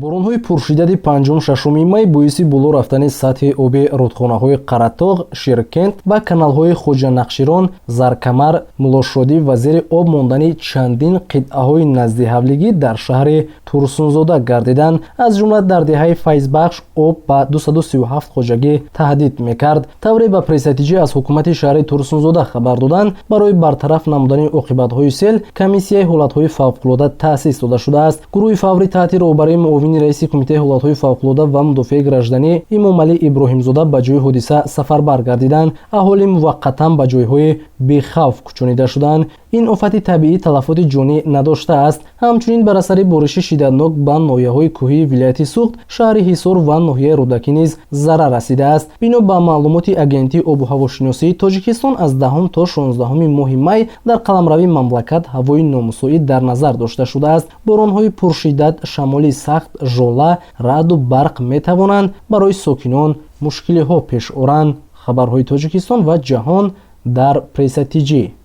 боронҳои пуршиддади 5-6 май боиси боло рафтани сатҳи оби рудхонаҳои Қаратоғ, Ширкент ва каналҳои Хоҷанақширон, Заркамар, Мулошодӣ ва зери об мондани чандин қитъаҳои назди ҳавлигӣ дар шаҳри Турсунзода гардиданд. Аз ҷумла дар деҳаи Файзбахш об ба 237 хоҷагӣ таҳдид мекард. тавре ба пресс-натиҷа аз ҳукумати шаҳри Турсунзода хабар доданд. Барои бартараф намудани оқибатҳои сел, комиссияи ҳолатҳои фавқулода таъсис дода шудааст. гурӯҳи фаври таҳти роҳбарии муовини раиси кумитаи ҳолатҳои фавқулода ва мудофиаи гражданӣ Имомалӣ Иброҳимзода ба ҷои ҳодиса сафарбар гардиданд. аҳолӣ муваққатан ба ҷойҳои бехавф кӯчонида шуданд. ин офати табиӣ талафоти ҷонӣ надоштааст. ҳамчунин бар асари бориши шиддатнок ба ноҳияҳои кӯҳии вилояти Суғд, шаҳри Ҳисор ва ноҳияи Рӯдакӣ низ зарар расидааст. бино ба маълумоти агентии обу ҳавошиносӣ, Тоҷикистон аз 10 то 16 моҳи май дар қаламравии мамлакат ҳавои номусоид дар назар дошта шудааст. боронҳои пуршиддат, шамоли сахт, жола, раъду барқ метавонанд барои сокинон мушкилиҳо пеш оранд. хабарҳои Тоҷикистон ва ҷаҳон дар пресс-натиҷӣ.